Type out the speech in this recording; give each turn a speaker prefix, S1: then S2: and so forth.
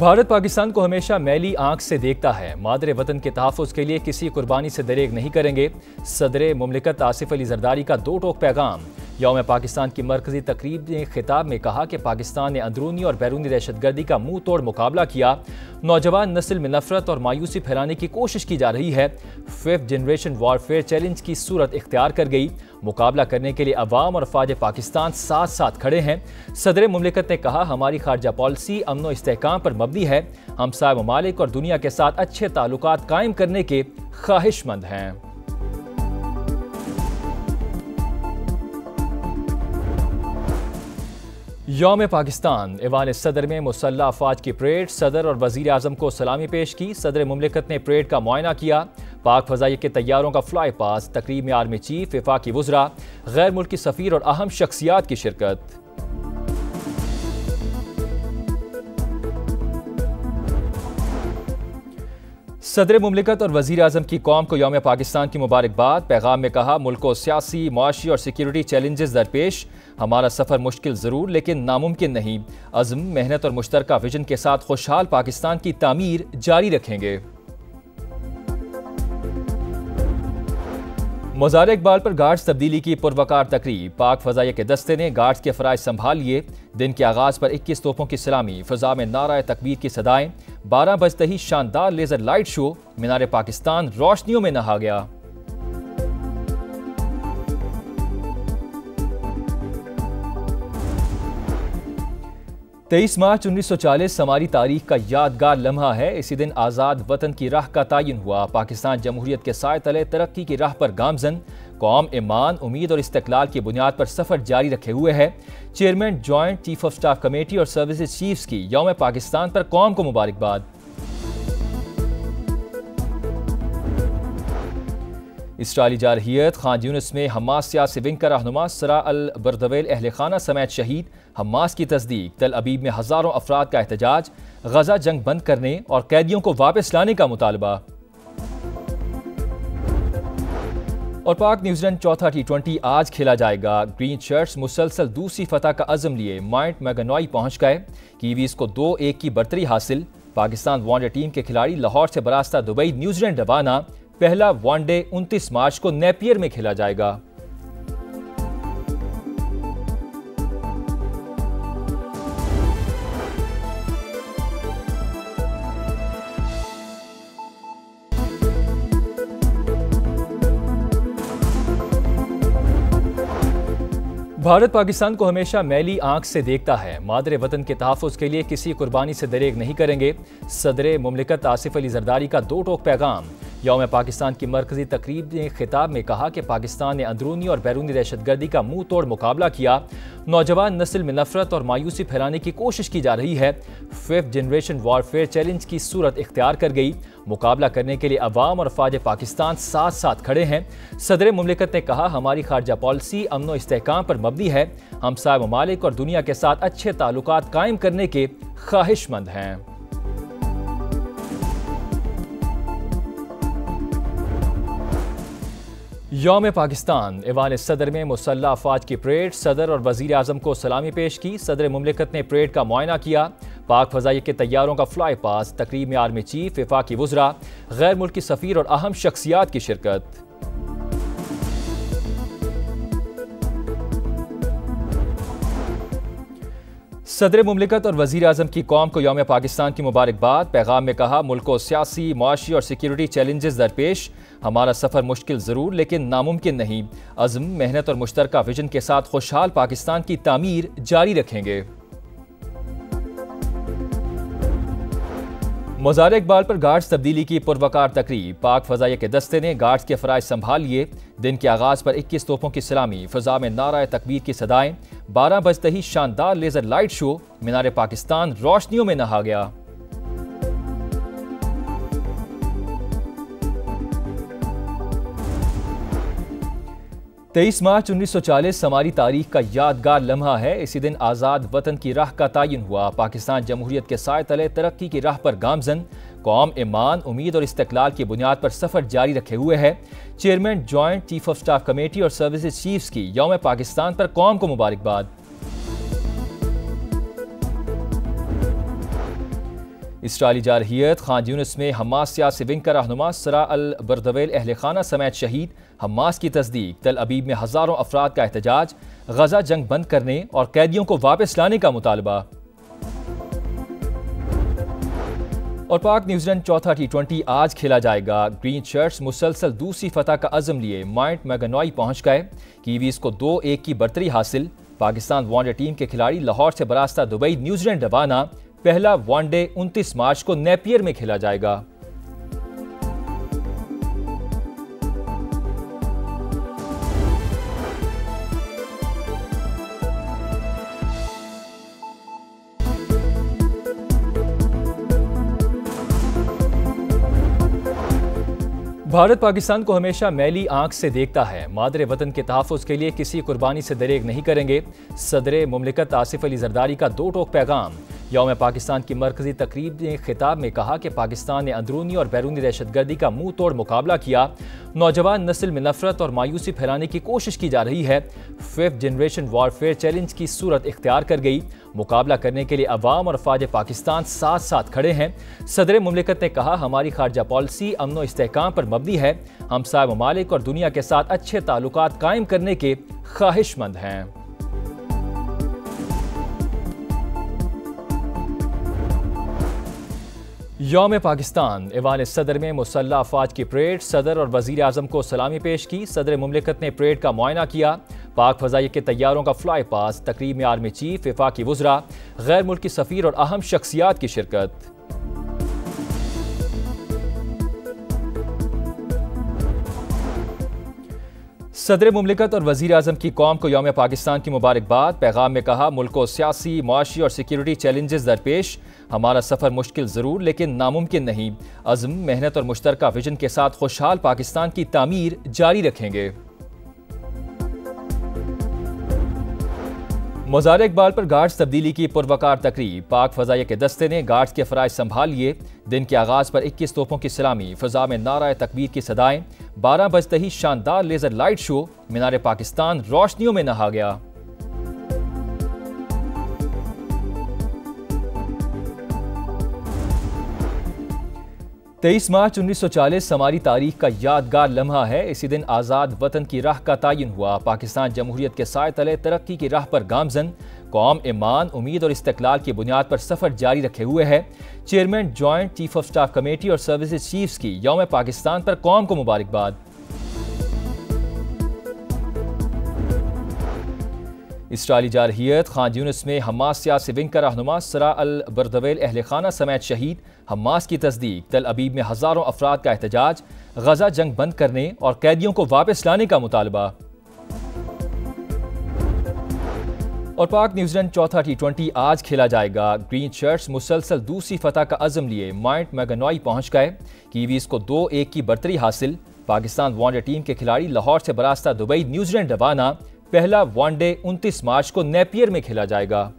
S1: भारत पाकिस्तान को हमेशा मैली आंख से देखता है। मादरे वतन के तहफ़्फ़ुज़ के लिए किसी कुर्बानी से दरेग नहीं करेंगे। सदर मुमलिकत आसिफ अली जरदारी का दो टोक पैगाम। यौम पाकिस्तान की मरकजी तकरीब ने खिताब में कहा कि पाकिस्तान ने अंदरूनी और बैरूनी दहशतगर्दी का मुंह तोड़ मुकाबला किया। नौजवान नस्ल में नफरत और मायूसी फैलाने की कोशिश की जा रही है। 5th जनरेशन वॉरफेयर चैलेंज की सूरत इख्तियार कर गई। मुकाबला करने के लिए अवाम और अफवाज पाकिस्तान साथ साथ खड़े हैं। सदर मुमलिकत ने कहा, हमारी खारजा पॉलिसी अमन और इस्तेहकाम पर मबनी है। हमसाय ममालिक और दुनिया के साथ अच्छे ताल्लुकात कायम करने के ख्वाहिशमंद हैं। यौम पाकिस्तान ऐवान सदर में मुसल्लह अफवाज की परेड। सदर और वजीर आजम को सलामी पेश की। सदर मुमलिकत ने परेड का मुआयना किया। पाक फजाइया के तैयारों का फ्लाई पास। तकरीब में आर्मी चीफ, वफाकी वुज़रा, गैर मुल्की सफ़ीर और अहम शख्सियात की शिरकत। सदर मुमलिकत और वज़ीर आज़म की कौम को यौम पाकिस्तान की मुबारकबाद। पैगाम में कहा, मुल्क को सियासी, मुआशी और सिक्योरिटी चैलेंजेस दरपेश। हमारा सफ़र मुश्किल ज़रूर लेकिन नामुमकिन नहीं। अज़्म, मेहनत और मुश्तरका विजन के साथ खुशहाल पाकिस्तान की तामीर जारी रखेंगे। मज़ार इकबाल पर गार्ड्स तब्दीली की पुरवकार तकरीब। पाक फजाइया के दस्ते ने गार्ड्स के फ़राइज़ संभाल लिए। दिन के आगाज़ पर 21 तोपों की सलामी। फ़ज़ा में नाराए तकबीर की सदाएं। 12 बजते ही शानदार लेज़र लाइट शो। मीनार पाकिस्तान रोशनियों में नहा गया। तेईस मार्च 1940 हमारी तारीख का यादगार लम्हा है। इसी दिन आज़ाद वतन की राह का तायन हुआ। पाकिस्तान जमहूरियत के साए तले तरक्की की राह पर गामजन। कौम ईमान, उम्मीद और इस्तिक़लाल की बुनियाद पर सफ़र जारी रखे हुए है। Chairman joint chief of staff committee और सर्विसेज चीफ्स की यौम पाकिस्तान पर कौम को मुबारकबाद। इसराइली जारहियत। खान यूनिस में हमास सियासी विंग का रहनुमा सरा अल बर्दवेल अहल खाना समेत शहीद। हमास की तस्दीक। तल अबीब में हज़ारों अफराद का एहतजाज। गजा जंग बंद करने और कैदियों को वापस लाने का मुतालबा। और पाक न्यूजीलैंड चौथा T20 आज खेला जाएगा। ग्रीन शर्ट्स मुसलसल दूसरी फतह का अज़म लिए माउंट मैगनॉय पहुंच गए। कीवीज को 2-1 की बढ़तरी हासिल। पाकिस्तान वनडे टीम के खिलाड़ी लाहौर से बरास्ता दुबई न्यूजीलैंड रवाना। पहला वनडे 29 मार्च को नेपियर में खेला जाएगा। भारत पाकिस्तान को हमेशा मैली आंख से देखता है। मादरे वतन के तहफ़्फ़ुज़ के लिए किसी कुर्बानी से दरेग नहीं करेंगे। सदर मुमलिकत आसिफ अली जरदारी का दो टोक पैगाम। यौम पाकिस्तान की मरकजी तकरीब ने खिताब में कहा कि पाकिस्तान ने अंदरूनी और बैरूनी दहशतगर्दी का मुंह तोड़ मुकाबला किया। नौजवान नस्ल में नफरत और मायूसी फैलाने की कोशिश की जा रही है। 5th जनरेशन वॉरफेयर चैलेंज की सूरत इख्तियार कर गई। मुकाबला करने के लिए अवाम और अफवाज पाकिस्तान साथ साथ खड़े हैं। सदर मुमलिकत ने कहा, हमारी खारजा पॉलिसी अमन और इस्तेहकाम पर मबनी है। हमसाय ममालिक और दुनिया के साथ अच्छे ताल्लुकात कायम करने के ख्वाहिशमंद हैं। यौम पाकिस्तान ऐवान सदर में मुसल्लह अफवाज की परेड। सदर और वजीर आजम को सलामी पेश की। सदर मुमलिकत ने परेड का मुआयना किया। पाक फजाइया के तैयारों का फ्लाई पास। तकरीब में आर्मी चीफ, वफाकी वुज़रा, गैर मुल्की सफ़ीर और अहम शख्सियात की शिरकत। सदर मुमलिकत और वज़ीर आज़म की कौम को यौम पाकिस्तान की मुबारकबाद। पैगाम में कहा, मुल्क को सियासी, मुआशी और सिक्योरिटी चैलेंजेस दरपेश। हमारा सफ़र मुश्किल ज़रूर लेकिन नामुमकिन नहीं। अज़्म, मेहनत और मुश्तरका विजन के साथ खुशहाल पाकिस्तान की तामीर जारी रखेंगे। मज़ार इकबाल पर गार्ड्स तब्दीली की पुरवकार तकरीब। पाक फजाइया के दस्ते ने गार्ड्स के फ़राइज़ संभाल लिए। दिन के आगाज़ पर 21 तोपों की सलामी। फ़ज़ा में नाराए तकबीर की सदाएं। 12 बजते ही शानदार लेज़र लाइट शो। मीनार पाकिस्तान रोशनियों में नहा गया। तेईस मार्च 1940 हमारी तारीख का यादगार लम्हा है। इसी दिन आज़ाद वतन की राह का तायन हुआ। पाकिस्तान जमहूरियत के साए तले तरक्की की राह पर गामजन। कौम ईमान, उम्मीद और इस्तिक़लाल की बुनियाद पर सफ़र जारी रखे हुए है। Chairman joint chief of staff committee और सर्विसेज चीफ्स की यौम पाकिस्तान पर कौम को मुबारकबाद। इसराइली जारहियत खान यूनिस में हमास सियासी विंग का रहनुमा सरा अल बरदवेल अहल खाना समेत शहीद। हमास की तस्दीक, तल अबीब में हजारों अफराद का एहतजाज, गजा जंग बंद करने और कैदियों को वापस लाने का मुतालबा। और पाक न्यूजीलैंड चौथा T20 आज खेला जाएगा। ग्रीन शर्ट्स मुसलसल दूसरी फतह का अज़म लिए माउंट मैगनॉय पहुंच गए। कीवीज को 2-1 की बढ़तरी हासिल। पाकिस्तान वनडे टीम के खिलाड़ी लाहौर से बरास्ता दुबई न्यूजीलैंड रवाना। पहला वनडे 29 मार्च को नेपियर में खेला जाएगा। भारत पाकिस्तान को हमेशा मैली आंख से देखता है। मादरे वतन के तहफ़्फ़ुज़ के लिए किसी कुर्बानी से दरेग नहीं करेंगे। सदर मुमलिकत आसिफ अली जरदारी का दो टोक पैगाम। यौम पाकिस्तान की मरकजी तकरीब ने खिताब में कहा कि पाकिस्तान ने अंदरूनी और बैरूनी दहशतगर्दी का मुंह तोड़ मुकाबला किया। नौजवान नस्ल में नफरत और मायूसी फैलाने की कोशिश की जा रही है। 5th जनरेशन वॉरफेयर चैलेंज की सूरत इख्तियार कर गई। मुकाबला करने के लिए अवाम और अफवाज पाकिस्तान साथ साथ खड़े हैं। सदर मुमलिकत ने कहा, हमारी खारजा पॉलिसी अमन व इस्तेहकाम पर मबनी है। हमसाय ममालिक और दुनिया के साथ अच्छे ताल्लुकात कायम करने के ख्वाहिशमंद हैं। यौम पाकिस्तान ऐवान सदर में मुसल्लह अफवाज की परेड। सदर और वजीर आजम को सलामी पेश की। सदर मुमलिकत ने परेड का मुआयना किया। पाक फजाइया के तैयारों का फ्लाई पास। तकरीब में आर्मी चीफ, वफाकी वज़रा, गैर मुल्की सफ़ीर और अहम शख्सियात की शिरकत। सदर मुमलिकत और वज़ीर आज़म की कौम को यौम पाकिस्तान की मुबारकबाद। पैगाम में कहा, मुल्क को सियासी, मुआशी और सिक्योरिटी चैलेंजेस दरपेश। हमारा सफ़र मुश्किल ज़रूर लेकिन नामुमकिन नहीं। अज़्म, मेहनत और मुश्तरका विजन के साथ खुशहाल पाकिस्तान की तामीर जारी रखेंगे। मज़ार इकबाल पर गार्ड्स तब्दीली की पुरवकार तकरीब। पाक फजाइया के दस्ते ने गार्ड्स के फ़राइज़ संभाल लिए। दिन के आगाज़ पर 21 तोपों की सलामी। फ़ज़ा में नारा तकबीर की सदाएं। 12 बजते ही शानदार लेज़र लाइट शो। मीनार पाकिस्तान रोशनियों में नहा गया। तेईस मार्च 1940 हमारी तारीख का यादगार लम्हा है। इसी दिन आज़ाद वतन की राह का तयन हुआ। पाकिस्तान जमहूरियत के साए तले तरक्की की राह पर गामजन। कौम ईमान, उम्मीद और इस्तिक़लाल की बुनियाद पर सफ़र जारी रखे हुए है। Chairman joint chief of staff committee और सर्विसेज चीफ्स की यौम पाकिस्तान पर कौम को मुबारकबाद। इसराइली जारहियत खान यूनिस में हमास सियासी विंग का रहनुमा सरा अल बरदवेल अहल खाना समेत शहीद। हमास की तस्दीक, तल अबीब में हजारों अफराद का एहतजाज, गजा जंग बंद करने और कैदियों को वापस लाने का मुतालबा। और पाक न्यूजीलैंड चौथा T20 आज खेला जाएगा। ग्रीन शर्ट्स मुसलसल दूसरी फतह का अज़म लिए माउंट मैगनॉय पहुंच गए। कीवीज को 2-1 की बढ़तरी हासिल। पाकिस्तान वनडे टीम के खिलाड़ी लाहौर से बरास्ता दुबई न्यूजीलैंड रवाना। पहला वनडे 29 मार्च को नेपियर में खेला जाएगा।